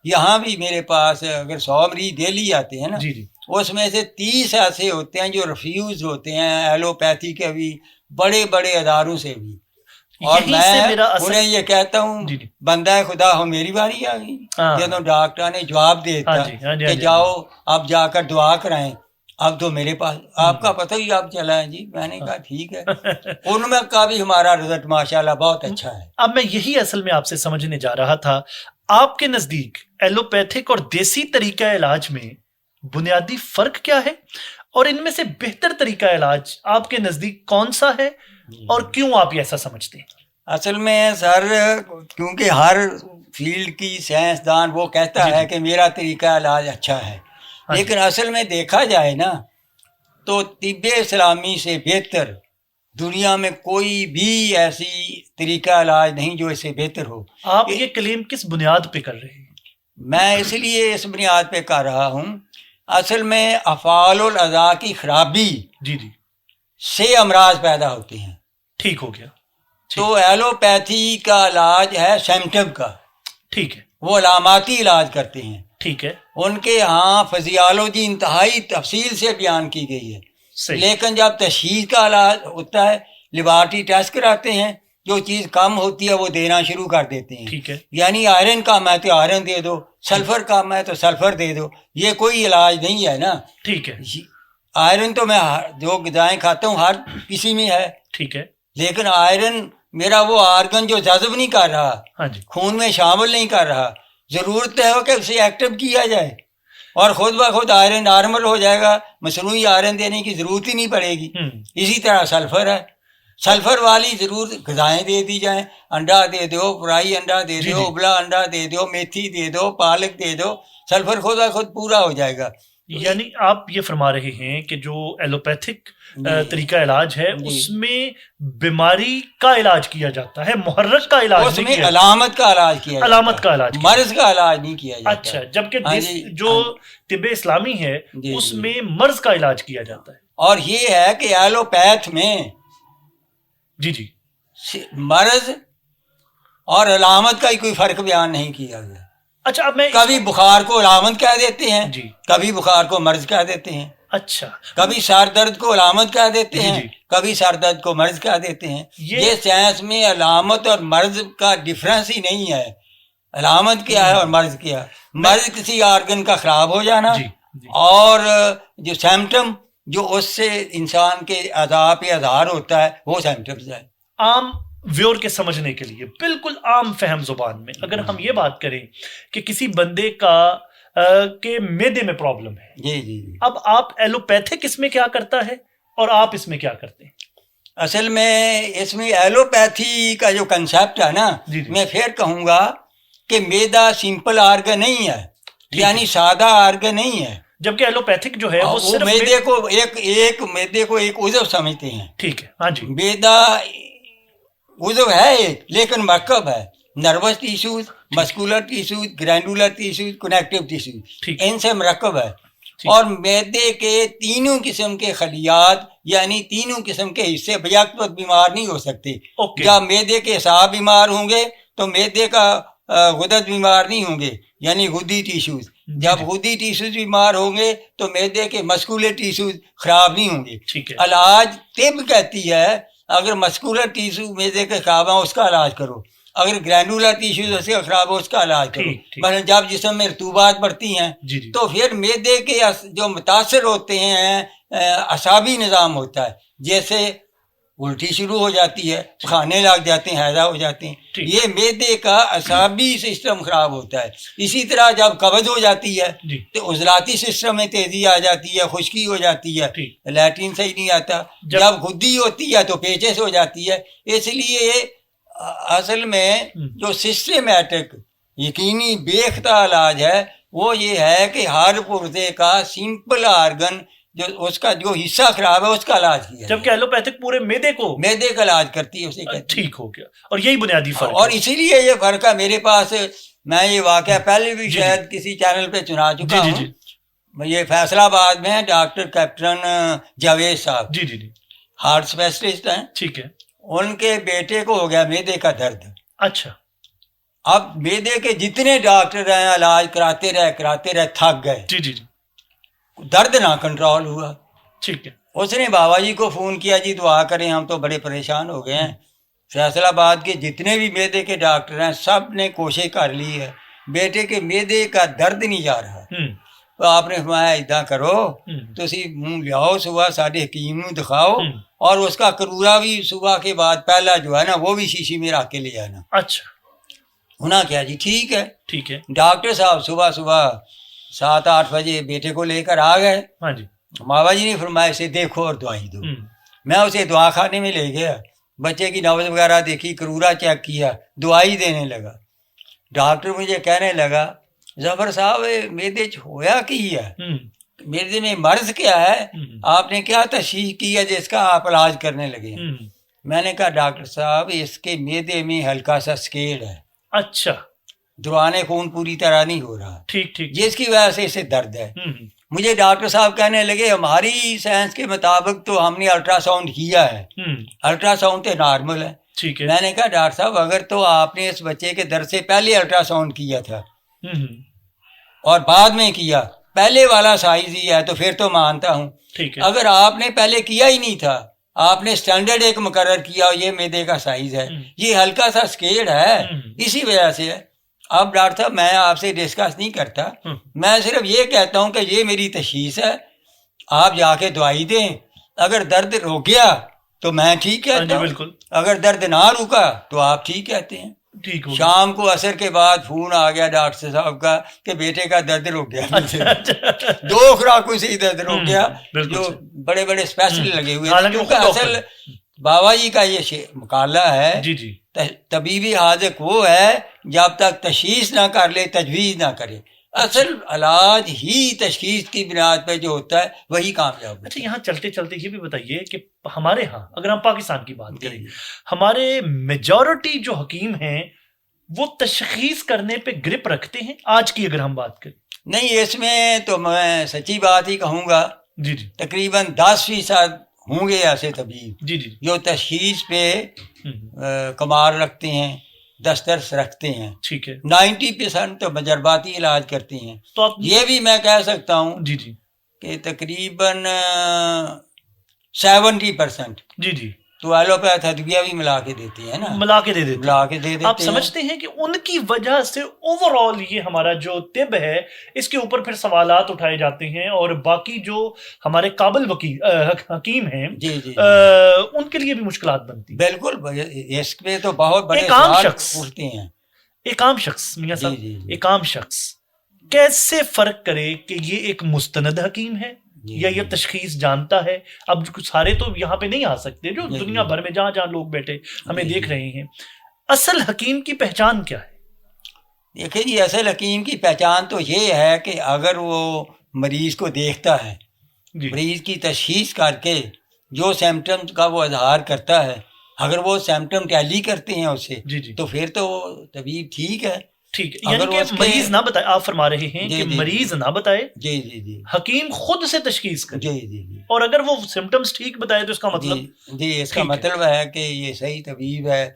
یہاں بھی میرے پاس اگر 100 مریض ڈیلی آتے ہیں نا، جی جی اس میں سے 30 ایسے ہوتے ہیں جو ریفیوز ہوتے ہیں ایلوپیتھی کے بھی، بڑے بڑے اداروں سے بھی، اور یہیں سے میں میرا اصل انہیں یہ کہتا ہوں جی جی بندہ خدا ہو میری باری آ گئی، ہاں یہ تو ڈاکٹر نے جواب ہاں دیتا جی ہاں جی کہ ہاں جی جاؤ اب جا کر دعا کرائیں، اب تو میرے پاس آپ کا پتہ ہی آپ چلا ہے جی۔ میں نے کہا ٹھیک ہے، ان میں کا بھی ہمارا رزلٹ ماشاءاللہ بہت اچھا ہے۔ اب میں یہی اصل میں آپ سے سمجھنے جا رہا تھا، آپ کے نزدیک ایلوپیتھک اور دیسی طریقہ علاج میں بنیادی فرق کیا ہے، اور ان میں سے بہتر طریقہ علاج آپ کے نزدیک کون سا ہے، اور کیوں آپ یہ ایسا سمجھتے ہیں؟ اصل میں سر، کیونکہ ہر فیلڈ کی سائنسدان وہ کہتا جی ہے جی کہ میرا طریقہ علاج اچھا ہے، ہاں جی لیکن اصل میں دیکھا جائے نا تو طب اسلامی سے بہتر دنیا میں کوئی بھی ایسی طریقہ علاج نہیں جو اس سے بہتر ہو۔ آپ یہ کلیم کس بنیاد پہ کر رہے ہیں؟ میں اس لیے اس بنیاد پہ کر رہا ہوں، اصل میں افعال الاعضاء کی خرابی جی جی سے امراض پیدا ہوتے ہیں، ٹھیک ہو گیا، تو ایلوپیتھی کا علاج ہے سمٹم کا، ٹھیک ہے وہ علاماتی علاج کرتے ہیں، ٹھیک ہے ان کے ہاں فزیالوجی انتہائی تفصیل سے بیان کی گئی ہے، صحیح، لیکن جب تشخیص کا علاج ہوتا ہے لیبارٹری ٹیسٹ کراتے ہیں، جو چیز کم ہوتی ہے وہ دینا شروع کر دیتے ہیں، ٹھیک ہے یعنی آئرن کم ہے تو آئرن دے دو، سلفر کم ہے تو سلفر دے دو، یہ کوئی علاج نہیں ہے نا۔ ٹھیک ہے آئرن تو میں جو غذائیں کھاتا ہوں ہر کسی میں ہے، ٹھیک ہے لیکن آئرن میرا وہ آرگن جو جذب نہیں کر رہا، ہاں جی خون میں شامل نہیں کر رہا، ضرورت ہے کہ اسے ایکٹیو کیا جائے اور خود بخود آئرن نارمل ہو جائے گا، مصنوعی آئرن دینے کی ضرورت ہی نہیں پڑے گی۔ اسی طرح سلفر ہے، سلفر والی ضرورت غذائیں دے دی جائیں، انڈا دے دو، فرائی انڈا دے جی دو، جی ابلا انڈا دے دو، میتھی دے دو، پالک دے دو، سلفر خود بخود پورا ہو جائے گا۔ یعنی آپ یہ فرما رہے ہیں کہ جو ایلوپیتھک طریقہ علاج ہے اس میں بیماری کا علاج کیا جاتا ہے، محرک کا علاج اس نہیں میں کیا، علامت کا علاج کیا جاتا ہے، علامت کا علاج کیا مرض کا علاج نہیں کیا جاتا۔ اچھا، جبکہ ہاں جی، جو طب اسلامی ہے جی اس جی، میں مرض کا علاج کیا جاتا ہے۔ اور یہ ہے کہ ایلوپیتھ میں جی جی مرض اور علامت کا ہی کوئی فرق بیان نہیں کیا گیا۔ اچھا، اب میں کبھی بخار کو علامت کہہ دیتے ہیں، جی کبھی بخار کو مرض کہہ دیتے ہیں، اچھا کبھی سر درد کو علامت کہہ دیتے جی ہیں، جی کبھی سر درد کو مرض کہہ دیتے ہیں۔ یہ سائنس میں علامت اور مرض کا ڈفرنس ہی نہیں ہے، علامت کیا ہے اور مرض کیا ہے۔ مرض کسی آرگن کا خراب ہو جانا، جی جی اور جو سمٹم جو اس سے انسان کے اعضاء پہ اظہار ہوتا ہے وہ سمٹمز ہے۔ عام ویور کے سمجھنے کے لیے بالکل عام فہم زبان میں اگر ہم یہ بات کریں کہ کسی بندے کا کہ معدے میں پرابلم ہے، جی جی جی، اب آپ ایلوپیتھک اس میں کیا کرتا ہے اور آپ اس میں کیا کرتے ہیں؟ اصل میں اس میں ایلوپیتھی کا جو کنسیپٹ ہے نا، جی جی میں پھر کہوں گا کہ معدہ سمپل آرگن نہیں ہے، یعنی سادہ آرگن نہیں ہے، جبکہ ایلوپیتھک جو ہے وہ وہ صرف معدے کو معدے کو ایک عضو سمجھتے ہیں۔ ٹھیک ہے، ہاں جی معدہ عضو ہے ایک، لیکن مرکب ہے، nervous tissues, muscular tissues, glandular tissues, connective tissues, ان سے مرکب ہے، اور معدے کے تینوں قسم کے خلیات یعنی تینوں قسم کے حصے بیک وقت بیمار نہیں ہو سکتے۔ جب معدے کے اعصاب بیمار ہوں گے تو معدے کا غدد بیمار نہیں ہوں گے، یعنی غدی ٹیشوز، جب غدی ٹیشوز بیمار ہوں گے تو معدے کے مسکولر ٹیشوز خراب نہیں ہوں گے۔ علاج طب کہتی ہے اگر مسکولر ٹیشو معدے کے خراب ہیں اس کا علاج کرو، اگر گرینڈولر ٹیشوز اس کا خراب ہو اس کا علاج کرو۔ مثلا جب جسم میں رطوبات بڑھتی ہیں تو پھر معدے کے جو متاثر ہوتے ہیں اعصابی نظام ہوتا ہے، جیسے الٹی شروع ہو جاتی ہے، کھانے لگ جاتے ہیں، حیضہ ہو جاتے ہیں، یہ معدے کا اعصابی سسٹم خراب ہوتا ہے۔ اسی طرح جب قبض ہو جاتی ہے تو عضلاتی سسٹم میں تیزی آ جاتی ہے، خشکی ہو جاتی ہے، لیٹرین صحیح نہیں آتا، جب غدی ہوتی ہے تو پیچس ہو جاتی ہے۔ اس لیے اصل میں جو سسٹمیٹک یقینی بے خطا علاج ہے وہ یہ ہے کہ ہر پرزے کا سمپل آرگن جو اس کا جو حصہ خراب ہے اس کا علاج کیا، جبکہ ایلوپیتھک پورے معدے کا علاج کرتی ہے، اسے ٹھیک ہو گیا، اور یہی بنیادی فرق اور اسی لیے یہ فرق ہے۔ میرے پاس میں یہ واقعہ پہلے بھی شاید کسی چینل پہ سنا چکا ہوں، یہ فیصلہ آباد میں ڈاکٹر کیپٹن جاوید صاحب ہارٹ اسپیشلسٹ ہیں، ٹھیک ہے، ان کے بیٹے کو ہو گیا معدے کا درد۔ اچھا، اب میدے کے جتنے ڈاکٹر ہیں علاج کراتے رہے تھک گئے. جی جی جی درد نہ کنٹرول ہوا. ٹھیک ہے. اس نے بابا جی کو فون کیا جی دعا کریں ہم تو بڑے پریشان ہو گئے ہیں. فیصل آباد کے جتنے بھی میدے کے ڈاکٹر ہیں سب نے کوشش کر لی ہے, بیٹے کے میدے کا درد نہیں جا رہا. تو آپ نے فرمایا اداں کرو تسی منہ لیاؤ صبح ساڈے حکیم نو دکھاؤ اور اس کا کرورا بھی صبح کے بعد پہلا جو ہے نا وہ بھی شیشی میں رکھ کے لے آنا. اچھا ہونا کیا جی ٹھیک ہے. ٹھیک ہے. ڈاکٹر صاحب صبح 7-8 بجے بیٹے کو لے کر آ گئے. ہاں جی. بابا جی نے فرمایا اسے دیکھو اور دعائی دو. میں اسے دعا خانے میں لے گیا, بچے کی نبض وغیرہ دیکھی, کرورا چیک کیا, دعائی دینے لگا. ڈاکٹر مجھے کہنے لگا ظفر صاحب میدے ہویا کی ہے, میدے میں مرض کیا ہے, آپ نے کیا تشخیص کی ہے جس کا آپ علاج کرنے لگے ہیں. میں نے کہا ڈاکٹر صاحب اس کے میدے میں ہلکا سا سکیڈ ہے. اچھا. دوران خون پوری طرح نہیں ہو رہا. ٹھیک ٹھیک. جس کی وجہ سے اسے درد ہے. مجھے ڈاکٹر صاحب کہنے لگے ہماری سائنس کے مطابق تو ہم نے الٹرا ساؤنڈ کیا ہے, الٹرا ساؤنڈ تو نارمل ہے. ٹھیک ہے. میں نے کہا ڈاکٹر صاحب اگر تو آپ نے اس بچے کے درد سے پہلے الٹرا ساؤنڈ کیا تھا اور بعد میں کیا, پہلے والا سائز ہی ہے تو پھر تو مانتا ہوں. ٹھیک ہے. اگر آپ نے پہلے کیا ہی نہیں تھا, آپ نے سٹینڈرڈ ایک مقرر کیا یہ میدے کا سائز ہے, یہ ہلکا سا سکیڈ ہے, اسی وجہ سے ہے. اب ڈاکٹر صاحب میں آپ سے ڈسکس نہیں کرتا, میں صرف یہ کہتا ہوں کہ یہ میری تشخیص ہے, آپ جا کے دوائی دیں. اگر درد رک گیا تو میں ٹھیک کہتا ہوں, اگر درد نہ رکا تو آپ ٹھیک کہتے ہیں. شام کو عصر کے بعد فون آ گیا ڈاکٹر صاحب کا کہ بیٹے کا درد رک گیا. 2 خوراکوں سے ہی درد رک گیا, جو بڑے بڑے اسپیشل لگے ہوئے تھے. کیونکہ اصل بابا جی کا یہ مقالہ ہے, طبیبی حاذق وہ ہے جب تک تشخیص نہ کر لے تجویز نہ کرے. اصل علاج ہی تشخیص کی بنیاد پہ جو ہوتا ہے وہی کامیاب. اچھا یہاں چلتے چلتے یہ بھی بتائیے کہ ہمارے ہاں اگر ہم پاکستان کی بات کریں, ہمارے میجورٹی جو حکیم ہیں وہ تشخیص کرنے پہ گرپ رکھتے ہیں آج کی اگر ہم بات کریں؟ نہیں, اس میں تو میں سچی بات ہی کہوں گا. جی جی. تقریباً 10% ہوں گے ایسے طبیب جی جی جو تشخیص پہ کمال رکھتے ہیں, دسترس رکھتے ہیں. ٹھیک ہے. 90% تو تجرباتی علاج کرتے ہیں. تو اب یہ بھی میں کہہ سکتا ہوں جی جی کہ تقریباً 70% جی جی تو ایلوپیتھ ادویہ بھی ملا کے دیتے ہیں نا, ملا کے دے دیتے ہیں. آپ سمجھتے ہیں کہ ان کی وجہ سے اوور آل یہ ہمارا جو طب ہے اس کے اوپر پھر سوالات اٹھائے جاتے ہیں اور باقی جو ہمارے قابل حکیم ہیں جی جی ان کے لیے بھی مشکلات بنتی ہیں. بالکل, اس میں تو بہت بڑے سوال اٹھتے ہیں. ایک عام شخص میاں صاحب, ایک عام شخص کیسے فرق کرے کہ یہ ایک مستند حکیم ہے یا یہ تشخیص جانتا ہے؟ اب سارے تو یہاں پہ نہیں آ سکتے, جو دنیا بھر میں جہاں جہاں لوگ بیٹھے ہمیں دیکھ رہے ہیں. اصل حکیم کی پہچان کیا ہے؟ دیکھیں جی, اصل حکیم کی پہچان تو یہ ہے کہ اگر وہ مریض کو دیکھتا ہے, مریض کی تشخیص کر کے جو سمپٹم کا وہ اظہار کرتا ہے, اگر وہ سمپٹم ٹیلی کرتے ہیں اسے تو پھر تو وہ طبیب ٹھیک ہے. ٹھیک ہے, یعنی کہ مریض نہ بتائے, آپ فرما رہے ہیں کہ مریض نہ بتائے جی جی جی حکیم خود سے تشخیص کرے جی جی جی, اور اگر وہ سمپٹمز ٹھیک بتائے تو اس کا مطلب جی اس کا مطلب ہے کہ یہ صحیح طبیب ہے,